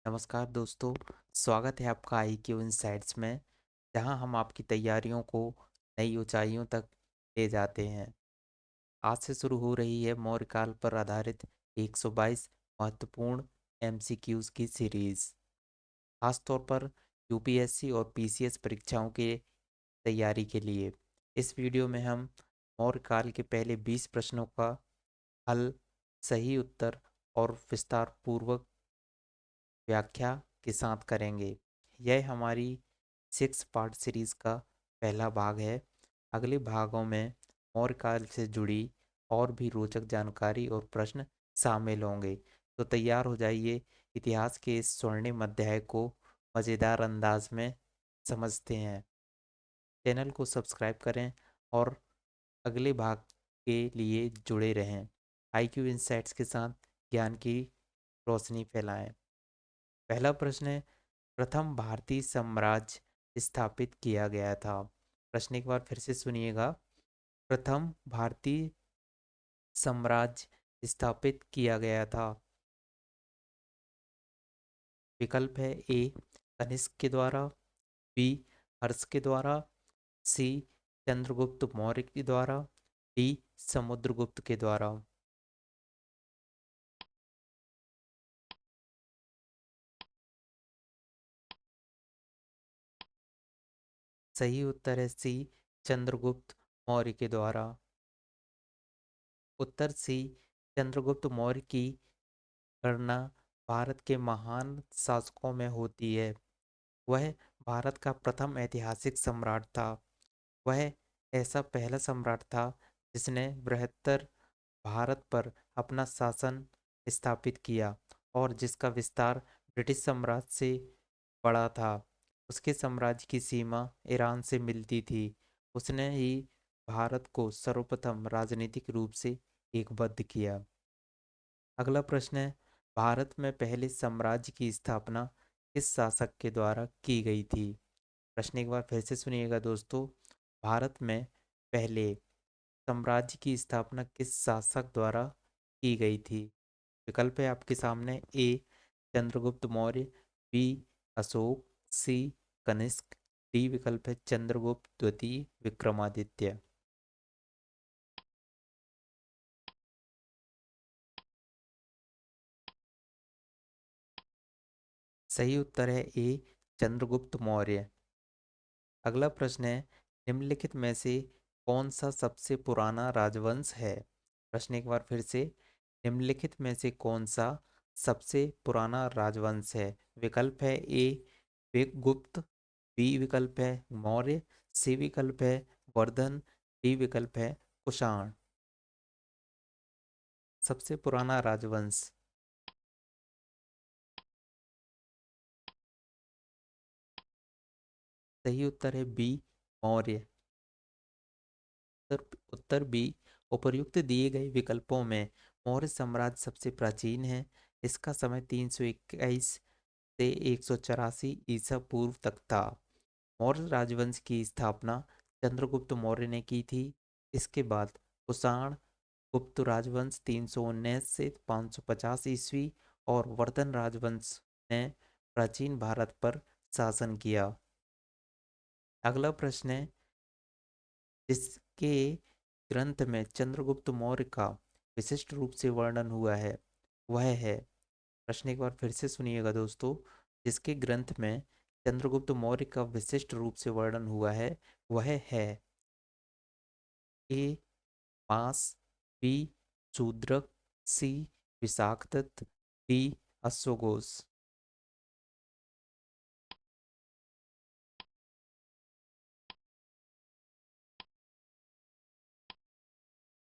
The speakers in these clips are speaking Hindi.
नमस्कार दोस्तों, स्वागत है आपका IQ इनसाइट्स में, जहां हम आपकी तैयारियों को नई ऊंचाइयों तक ले जाते हैं। आज से शुरू हो रही है मौर्यकाल पर आधारित 122 महत्वपूर्ण MCQs की सीरीज। खासतौर पर UPSC और PCS परीक्षाओं के तैयारी के लिए। इस वीडियो में हम मौर्यकाल के पहले 20 प्रश्नों का हल, सही उत्तर और विस्तार पूर्वक व्याख्या के साथ करेंगे। यह हमारी 6 पार्ट सीरीज का पहला भाग है। अगले भागों में मौर्यकाल से जुड़ी और भी रोचक जानकारी और प्रश्न शामिल होंगे। तो तैयार हो जाइए, इतिहास के इस स्वर्णिम अध्याय को मज़ेदार अंदाज में समझते हैं। चैनल को सब्सक्राइब करें और अगले भाग के लिए जुड़े रहें। IQ इनसाइट्स के साथ ज्ञान की रोशनी फैलाएं। पहला प्रश्न है, प्रथम भारतीय साम्राज्य स्थापित किया गया था। प्रश्न एक बार फिर से सुनिएगा। प्रथम भारतीय साम्राज्य स्थापित किया गया था। विकल्प है ए कनिष्क के द्वारा, बी हर्ष के द्वारा, सी चंद्रगुप्त मौर्य के द्वारा, डी समुद्रगुप्त के द्वारा। सही उत्तर है सी चंद्रगुप्त मौर्य के द्वारा। उत्तर सी चंद्रगुप्त मौर्य की गणना भारत के महान शासकों में होती है। वह भारत का प्रथम ऐतिहासिक सम्राट था। वह ऐसा पहला सम्राट था जिसने बृहत्तर भारत पर अपना शासन स्थापित किया और जिसका विस्तार ब्रिटिश साम्राज्य से बड़ा था। उसके साम्राज्य की सीमा ईरान से मिलती थी। उसने ही भारत को सर्वप्रथम राजनीतिक रूप से एकबद्ध किया। अगला प्रश्न है, भारत में पहले साम्राज्य की स्थापना किस शासक के द्वारा की गई थी। प्रश्न एक बार फिर से सुनिएगा दोस्तों। भारत में पहले साम्राज्य की स्थापना किस शासक द्वारा की गई थी। विकल्प है आपके सामने, ए चंद्रगुप्त मौर्य, बी अशोक, सी कनिष्क, डी विकल्प है चंद्रगुप्त द्वितीय विक्रमादित्य। सही उत्तर है ए चंद्रगुप्त मौर्य। अगला प्रश्न है, निम्नलिखित में से कौन सा सबसे पुराना राजवंश है। प्रश्न एक बार फिर से, निम्नलिखित में से कौन सा सबसे पुराना राजवंश है। विकल्प है ए गुप्त, बी विकल्प है मौर्य, सी विकल्प है वर्धन, डी विकल्प है कुषाण। सबसे पुराना राजवंश। सही उत्तर है बी मौर्य। उत्तर बी, उपर्युक्त दिए गए विकल्पों में मौर्य साम्राज्य सबसे प्राचीन है। इसका समय 321 से 184 ईसा पूर्व तक था। मौर्य राजवंश की स्थापना चंद्रगुप्त मौर्य ने की थी। इसके बाद कुषाण गुप्त राजवंश 319 से 550 ईस्वी और वर्धन राजवंश ने प्राचीन भारत पर शासन किया। अगला प्रश्न है, जिसके ग्रंथ में चंद्रगुप्त मौर्य का विशिष्ट रूप से वर्णन हुआ है वह है। प्रश्न एक बार फिर से सुनिएगा दोस्तों। जिसके ग्रंथ में चंद्रगुप्त मौर्य का विशिष्ट रूप से वर्णन हुआ है वह है ए मास, बी शूद्रक, सी विशाखदत्त, डी अश्वघोष।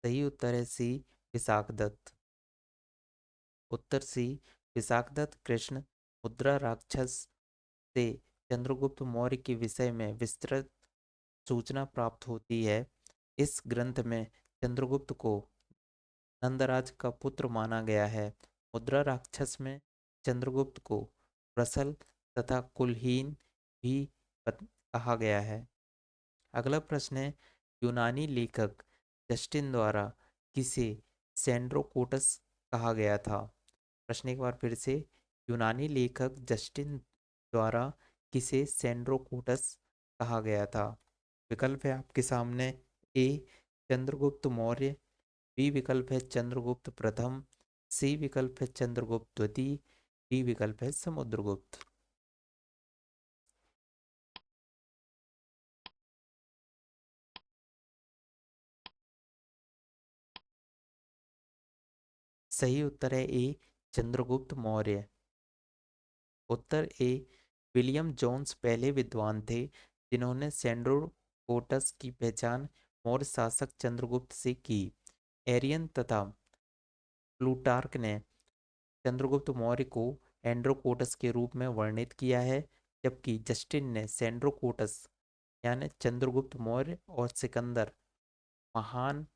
सही उत्तर है सी विशाखदत्त। उत्तर सी विशाखदत्त कृष्ण मुद्रा राक्षस से चंद्रगुप्त मौर्य के विषय में विस्तृत सूचना प्राप्त होती है। इस ग्रंथ में चंद्रगुप्त को नंदराज का पुत्र माना गया है। मुद्रा राक्षस में चंद्रगुप्त को प्रसल तथा कुलहीन भी कहा गया है। अगला प्रश्न है, यूनानी लेखक जस्टिन द्वारा किसे सेंड्रोकोटस कहा गया था। प्रश्न एक बार फिर से, यूनानी लेखक जस्टिन द्वारा किसे सेंड्रोकूटस कहा गया था? विकल्प है आपके सामने। ए चंद्रगुप्त मौर्य, बी विकल्प है चंद्रगुप्त प्रथम, सी विकल्प है चंद्रगुप्त द्वितीय, डी विकल्प है समुद्रगुप्त। सही उत्तर है ए चंद्रगुप्त मौर्य। उत्तर ए विलियम जोन्स पहले विद्वान थे जिन्होंने सेंड्रोकोटस की पहचान मौर्य शासक चंद्रगुप्त से की। एरियन तथा प्लूटार्क ने चंद्रगुप्त मौर्य को एंड्रोकोटस के रूप में वर्णित किया है, जबकि जस्टिन ने सेंड्रोकोटस यानी चंद्रगुप्त मौर्य और सिकंदर महान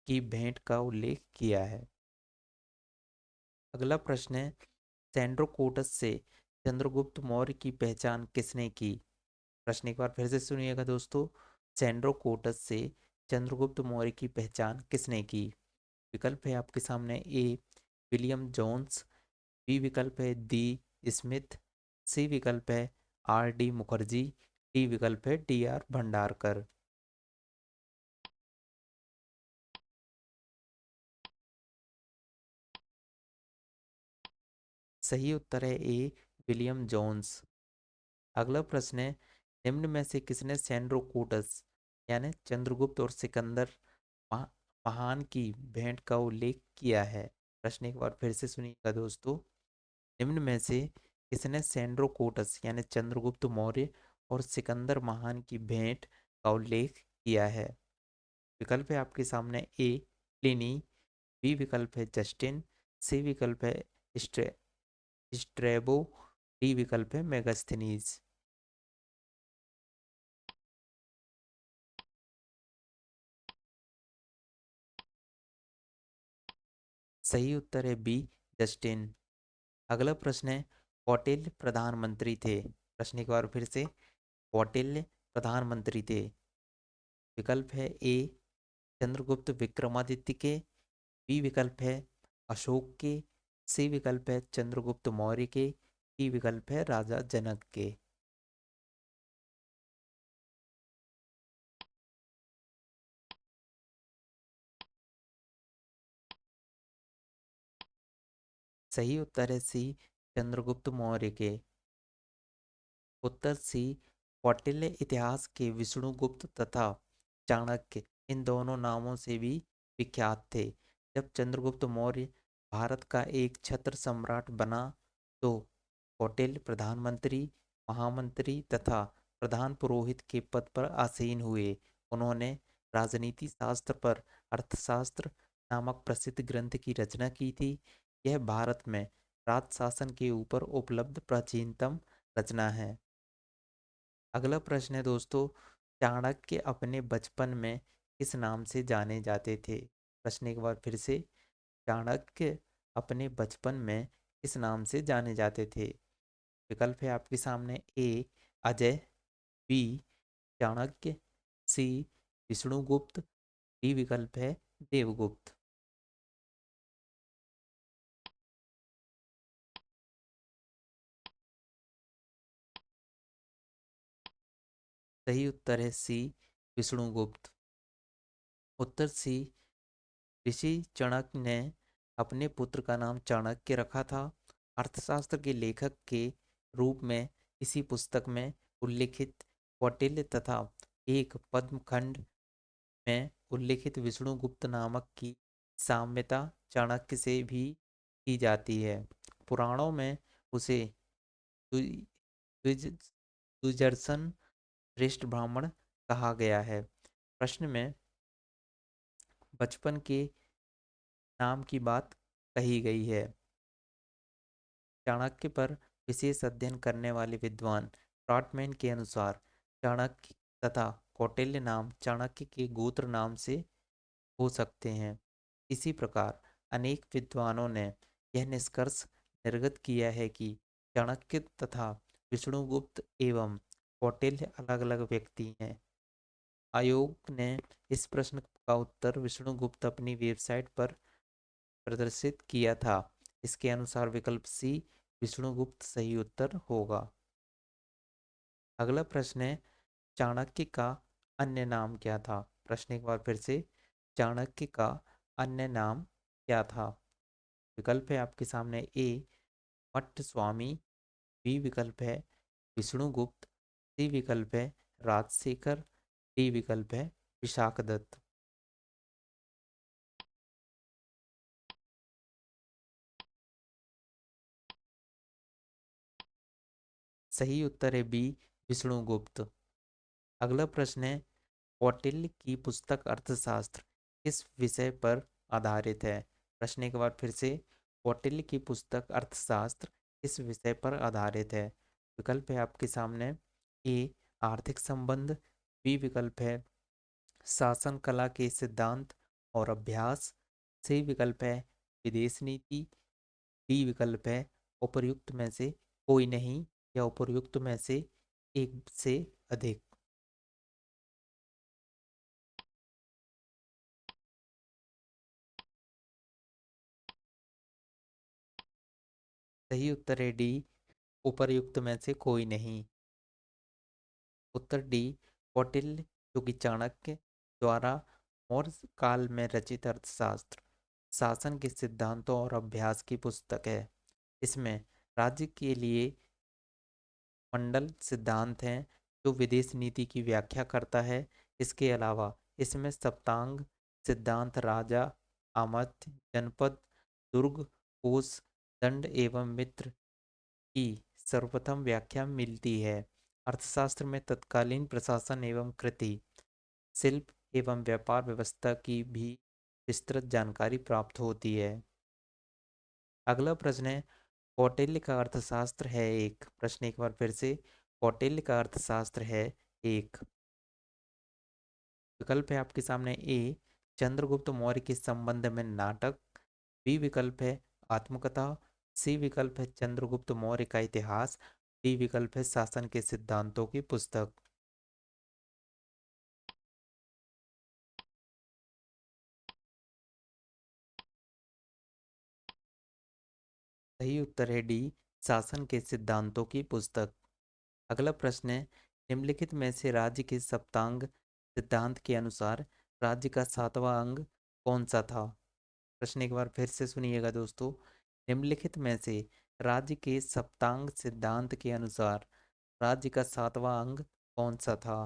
की भेंट का उल्लेख किया है। अगला प्रश्न है, सेंड्रोकोटस से चंद्रगुप्त मौर्य की पहचान किसने की? प्रश्न एक बार फिर से सुनिएगा दोस्तों। सेंड्रोकोटस से चंद्रगुप्त मौर्य की पहचान किसने की? विकल्प है आपके सामने। ए विलियम जोन्स, बी विकल्प है डी स्मिथ, सी विकल्प है आर डी मुखर्जी, डी विकल्प है डी आर भंडारकर। सही उत्तर है ए विलियम जोन्स। अगला प्रश्न है, निम्न में से किसने सेंड्रोकूटस यानी चंद्रगुप्त और सिकंदर महा- महान की भेंट का उल्लेख किया है? प्रश्न एक बार फिर से सुनिएगा दोस्तों। निम्न में से किसने सेंड्रोकूटस यानी चंद्रगुप्त मौर्य और सिकंदर महान की भेंट का उल्लेख किया है? विकल्प है आपके सामने। ए प्लिनी, बी विकल्प है जस्टिन, सी विकल्प है स्ट्रे स्ट्रेबो, डी विकल्प है मेगास्थनीज। सही उत्तर है बी जस्टिन। अगला प्रश्न है, कौटिल्य प्रधानमंत्री थे? प्रश्न एक बार फिर से। कौटिल्य प्रधानमंत्री थे। विकल्प है ए चंद्रगुप्त विक्रमादित्य के, बी विकल्प है अशोक के, सी विकल्प है चंद्रगुप्त मौर्य के, डी विकल्प है राजा जनक के। सही उत्तर है सी चंद्रगुप्त मौर्य के। उत्तर सी कौटिल्य इतिहास के विष्णुगुप्त तथा चाणक्य इन दोनों नामों से भी विख्यात थे। जब चंद्रगुप्त मौर्य भारत का एक छत्र सम्राट बना तो कौटिल्य प्रधानमंत्री, महामंत्री तथा प्रधान पुरोहित के पद पर आसीन हुए। उन्होंने राजनीति शास्त्र पर अर्थशास्त्र नामक प्रसिद्ध ग्रंथ की रचना की थी। यह भारत में राज शासन के ऊपर उपलब्ध प्राचीनतम रचना है। अगला प्रश्न है दोस्तों, चाणक्य अपने बचपन में किस नाम से जाने जाते थे? प्रश्न एक बार फिर से। चाणक्य अपने बचपन में किस नाम से जाने जाते थे? विकल्प है आपके सामने। ए अजय, बी चाणक्य, सी विष्णुगुप्त, डी विकल्प है देवगुप्त। सही उत्तर है सी विष्णुगुप्त। उत्तर सी ऋषि चाणक्य ने अपने पुत्र का नाम चाणक्य रखा था। अर्थशास्त्र के लेखक के रूप में इसी पुस्तक में उल्लिखित कौटिल्य तथा एक पद्मखंड में उल्लिखित विष्णुगुप्त नामक की साम्यता चाणक्य से भी की जाती है। पुराणों में उसे द्वि- द्विज दुर्जन श्रेष्ठ ब्राह्मण कहा गया है। प्रश्न में बचपन के नाम की बात कही गई है। चाणक्य पर विशेष अध्ययन करने वाले विद्वान ट्रॉटमैन के अनुसार चाणक्य तथा कौटिल्य नाम चाणक्य के गोत्र नाम से हो सकते हैं। इसी प्रकार अनेक विद्वानों ने यह निष्कर्ष निर्गत किया है कि चाणक्य तथा विष्णुगुप्त एवं कौटिल्य अलग अलग व्यक्ति हैं। आयोग ने इस प्रश्न का उत्तर विष्णुगुप्त अपनी वेबसाइट पर प्रदर्शित किया था। इसके अनुसार विकल्प सी विष्णुगुप्त सही उत्तर होगा। अगला प्रश्न है, चाणक्य का अन्य नाम क्या था? प्रश्न एक बार फिर से, चाणक्य का अन्य नाम क्या था? विकल्प है आपके सामने, ए मट्ट स्वामी, बी विकल्प है विष्णुगुप्त, सी विकल्प है राजशेखर, डी विकल्प है विशाखदत्त। सही उत्तर है बी विष्णुगुप्त। अगला प्रश्न है, कौटिल्य की पुस्तक अर्थशास्त्र किस विषय पर आधारित है? प्रश्न एक बार फिर से, कौटिल्य की पुस्तक अर्थशास्त्र किस विषय पर आधारित है? विकल्प है आपके सामने, ए आर्थिक संबंध, बी विकल्प है शासन कला के सिद्धांत और अभ्यास, सी विकल्प है विदेश नीति, डी विकल्प है उपर्युक्त में से कोई नहीं या उपर्युक्त में से एक से अधिक। सही उत्तर है डी, उपर्युक्त में से कोई नहीं। उत्तर डी, कौटिल्य जो कि चाणक्य द्वारा मौर्य काल में रचित अर्थशास्त्र शासन के सिद्धांतों और अभ्यास की पुस्तक है। इसमें राज्य के लिए मंडल सिद्धांत हैं जो विदेश नीति की व्याख्या करता है। इसके अलावा इसमें सप्तांग सिद्धांत राजा, आमत, जनपद, दुर्ग, कोष, दंड एवं मित्र की सर्वप्रथम व्याख्या मिलती है। अर्थशास्त्र में तत्कालीन प्रशासन एवं कृषि, शिल्प एवं व्यापार व्यवस्था की भी विस्तृत जानकारी प्राप्त होती है। अगला प्रश्न है, कौटिल्य का अर्थशास्त्र है एक। प्रश्न एक बार फिर से, कौटिल्य का अर्थशास्त्र है एक। विकल्प है आपके सामने, ए चंद्रगुप्त मौर्य के संबंध में नाटक, बी विकल्प है आत्मकथा, सी विकल्प है चंद्रगुप्त मौर्य का इतिहास, डी विकल्प है शासन के सिद्धांतों की पुस्तक। सही उत्तर है डी, शासन के सिद्धांतों की पुस्तक। अगला प्रश्न है, निम्नलिखित में से राज्य के सप्तांग सिद्धांत के अनुसार राज्य का सातवां अंग कौन सा था? प्रश्न एक बार फिर से सुनिएगा दोस्तों, निम्नलिखित में से राज्य के सप्तांग सिद्धांत के अनुसार राज्य का सातवां अंग कौन सा था?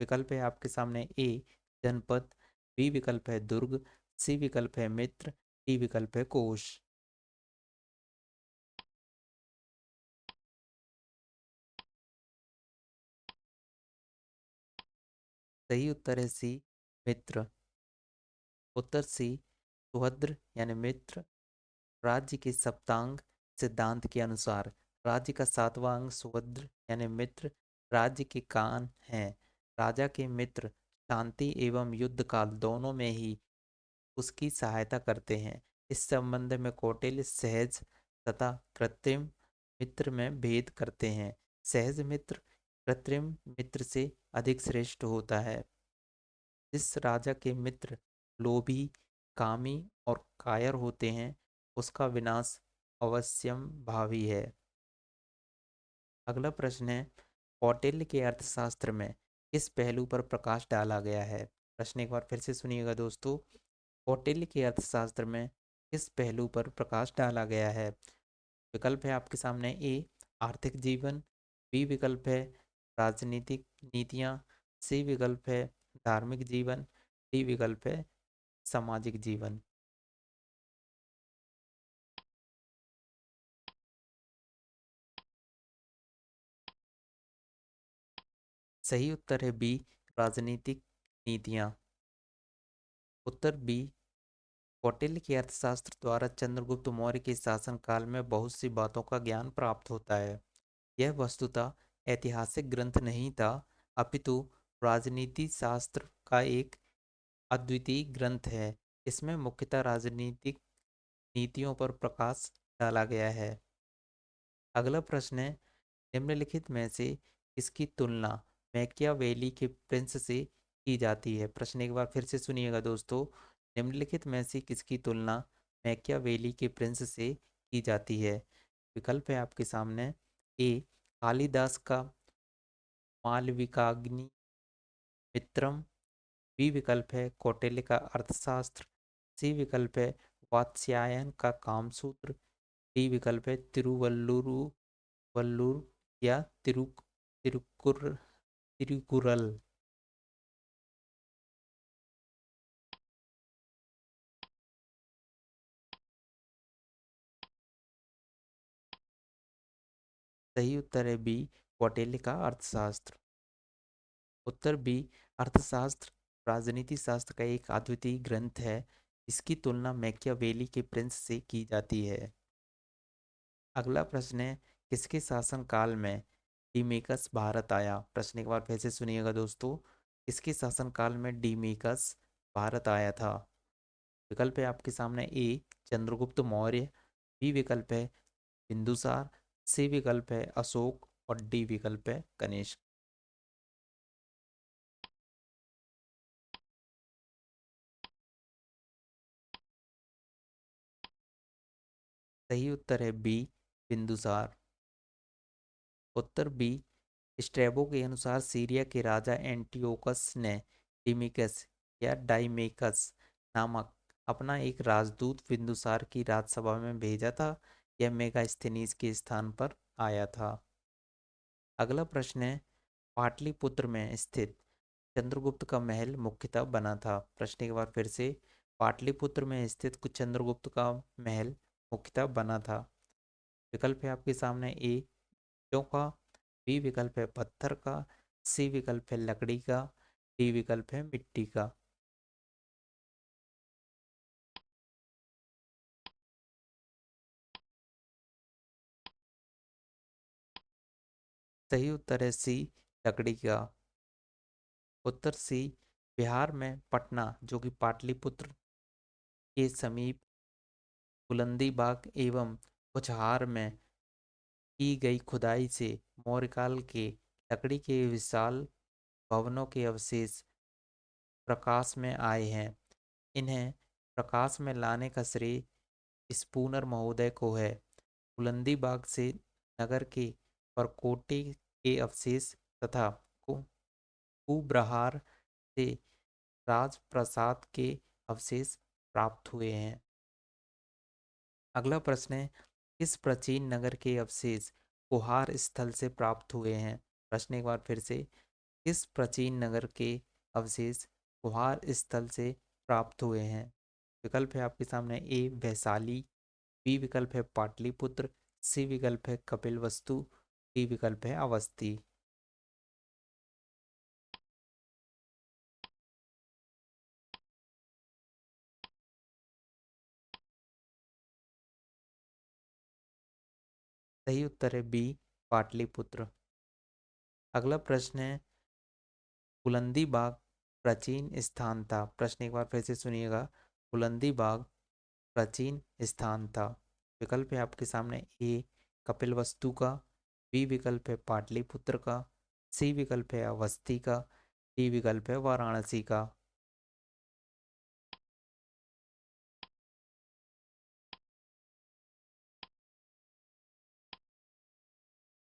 विकल्प है आपके सामने, ए जनपद, बी विकल्प है दुर्ग, सी विकल्प है मित्र, डी विकल्प है कोश। सही उत्तर है सी मित्र। उत्तर सी, सुभद्र यानी मित्र राज्य के सप्तांग सिद्धांत के अनुसार राज्य का सातवां अंग सुभद्र यानी मित्र राज्य के कान हैं। राजा के मित्र शांति एवं युद्ध काल दोनों में ही उसकी सहायता करते हैं। इस संबंध में कौटिल्य सहज तथा कृत्रिम मित्र में भेद करते हैं। सहज मित्र कृत्रिम मित्र से अधिक श्रेष्ठ होता है। जिस राजा के मित्र लोभी, कामी और कायर होते हैं उसका विनाश अवश्यम भावी है। अगला प्रश्न है, कौटिल्य के अर्थशास्त्र में किस पहलू पर प्रकाश डाला गया है? प्रश्न एक बार फिर से सुनिएगा दोस्तों, कौटिल्य के अर्थशास्त्र में किस पहलू पर प्रकाश डाला गया है? विकल्प है आपके सामने, ए आर्थिक जीवन, बी विकल्प है राजनीतिक नीतियाँ, सी विकल्प है धार्मिक जीवन, डी विकल्प है सामाजिक जीवन। सही उत्तर है बी राजनीतिक नीतियाँ। उत्तर बी, कौटिल्य के अर्थशास्त्र द्वारा चंद्रगुप्त मौर्य के शासनकाल में बहुत सी बातों का ज्ञान प्राप्त होता है। यह वस्तुतः ऐतिहासिक ग्रंथ नहीं था, अपितु राजनीति शास्त्र का एक अद्वितीय ग्रंथ है। इसमें मुख्यतः राजनीतिक नीतियों पर प्रकाश डाला गया है। अगला प्रश्न है, निम्नलिखित में से किसकी तुलना मैकियावेली के प्रिंस से की जाती है? प्रश्न एक बार फिर से सुनिएगा दोस्तों, निम्नलिखित में से किसकी तुलना मैकियावेली के प्रिंस से की जाती है? विकल्प है आपके सामने ए कालिदास का मालविकाग्नि मित्रम, बी विकल्प है कौटिल्य का अर्थशास्त्र, सी विकल्प है वात्स्यायन का कामसूत्र, डी विकल्प है वल्लूर या तिरुकुरल। सही उत्तर है बी कौटिल्य का अर्थशास्त्र। उत्तर बी अर्थशास्त्र राजनीति शास्त्र का एक अद्वितीय ग्रंथ है। इसकी तुलना मैकियावेली के प्रिंस से की जाती है। अगला प्रश्न है किसके शासन काल में डीमेकस भारत आया। प्रश्न एक बार फिर से सुनिएगा दोस्तों, किसके शासन काल में डीमेकस भारत आया था। विकल्प है आपके सामने ए चंद्रगुप्त मौर्य, बी विकल्प है बिंदुसार, सी विकल्प है अशोक और डी विकल्प है कनिष्क। सही उत्तर है बी बिंदुसार। उत्तर बी स्ट्रैबो के अनुसार सीरिया के राजा एंटियोकस ने डिमिकस या डाइमेकस नामक अपना एक राजदूत बिंदुसार की राजसभा में भेजा था। यह मेगास्थनीज के स्थान पर आया था। अगला प्रश्न है पाटलिपुत्र में स्थित चंद्रगुप्त का महल मुख्यतः बना था। प्रश्न एक बार फिर से, पाटलिपुत्र में स्थित कुछ चंद्रगुप्त का महल मुख्यतः बना था। विकल्प है आपके सामने ए ईंटों का, बी विकल्प है पत्थर का, सी विकल्प है लकड़ी का, डी विकल्प है मिट्टी का। सही उत्तर है सी लकड़ी का। उत्तर सी बिहार में पटना जो कि पाटलिपुत्र के समीप बुलंदी बाग एवं कुचहार में की गई खुदाई से मौर्यकाल के लकड़ी के विशाल भवनों के अवशेष प्रकाश में आए हैं। इन्हें प्रकाश में लाने का श्रेय स्पूनर महोदय को है। बुलंदी बाग से नगर के परकोटे के अवशेष तथा कुब्रहार से राजप्रसाद के अवशेष प्राप्त हुए हैं। अगला प्रश्न है किस प्राचीन नगर के अवशेष कुहार स्थल से प्राप्त हुए हैं। प्रश्न एक बार फिर से, किस प्राचीन नगर के अवशेष कुहार स्थल से प्राप्त हुए हैं। विकल्प है आपके सामने ए वैशाली, बी विकल्प है पाटलिपुत्र, सी विकल्प है कपिलवस्तु, डी विकल्प है अवस्थी। सही उत्तर है बी पाटलिपुत्र। अगला प्रश्न है बुलंदी बाग प्राचीन स्थान था। प्रश्न एक बार फिर से सुनिएगा, बुलंदी बाग प्राचीन स्थान था। विकल्प है आपके सामने ए कपिलवस्तु का, बी विकल्प है पाटलिपुत्र का, सी विकल्प है अवस्थी का, डी विकल्प है वाराणसी का।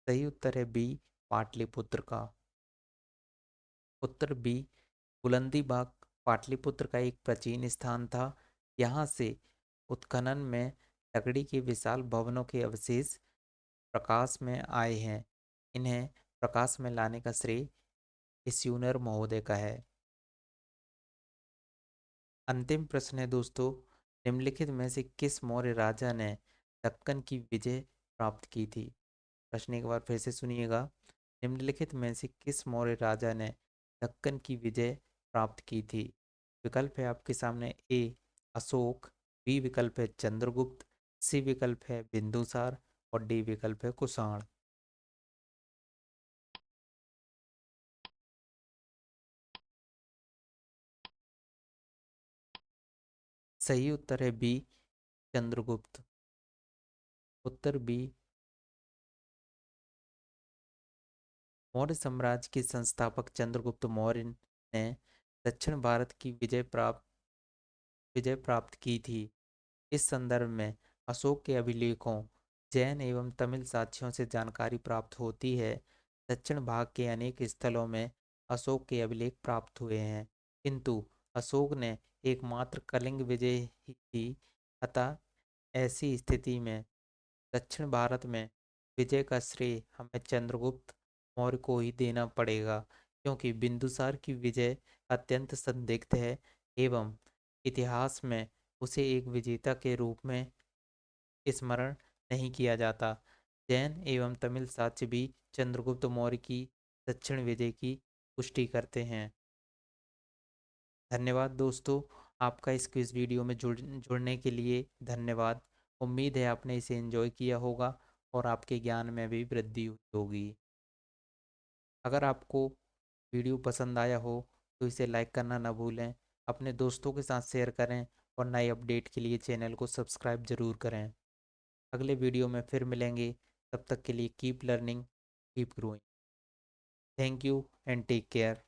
सही उत्तर है बी पाटलिपुत्र का। उत्तर बी बुलंदी बाग पाटलिपुत्र का एक प्राचीन स्थान था। यहाँ से उत्खनन में लकड़ी के विशाल भवनों के अवशेष प्रकाश में आए हैं। इन्हें प्रकाश में लाने का श्रेय इस्यूनर महोदय का है। अंतिम प्रश्न है दोस्तों, निम्नलिखित में से किस मौर्य राजा ने दक्कन की विजय प्राप्त की थी। प्रश्न एक बार फिर से सुनिएगा, निम्नलिखित में से किस मौर्य राजा ने दक्कन की विजय प्राप्त की थी। विकल्प है आपके सामने ए अशोक, बी विकल्प है चंद्रगुप्त, सी विकल्प है बिंदुसार और डी विकल्प है कुषाण। सही उत्तर है बी चंद्रगुप्त। उत्तर बी मौर्य साम्राज्य के संस्थापक चंद्रगुप्त मौर्य ने दक्षिण भारत की विजय प्राप्त की थी। इस संदर्भ में अशोक के अभिलेखों जैन एवं तमिल साक्ष्यों से जानकारी प्राप्त होती है। दक्षिण भाग के अनेक स्थलों में अशोक के अभिलेख प्राप्त हुए हैं, किंतु अशोक ने एकमात्र कलिंग विजय ही की। अतः ऐसी स्थिति में दक्षिण भारत में विजय का श्रेय हमें चंद्रगुप्त मौर्य को ही देना पड़ेगा, क्योंकि बिंदुसार की विजय अत्यंत संदिग्ध है एवं इतिहास में उसे एक विजेता के रूप में स्मरण नहीं किया जाता। जैन एवं तमिल साक्ष्य भी चंद्रगुप्त मौर्य की दक्षिण विजय की पुष्टि करते हैं। धन्यवाद दोस्तों, आपका इस क्विज वीडियो में जुड़ने के लिए धन्यवाद। उम्मीद है आपने इसे एंजॉय किया होगा और आपके ज्ञान में भी वृद्धि हुई होगी। अगर आपको वीडियो पसंद आया हो तो इसे लाइक करना ना भूलें, अपने दोस्तों के साथ शेयर करें और नए अपडेट के लिए चैनल को सब्सक्राइब ज़रूर करें। अगले वीडियो में फिर मिलेंगे, तब तक के लिए keep learning, keep growing. Thank you and take care.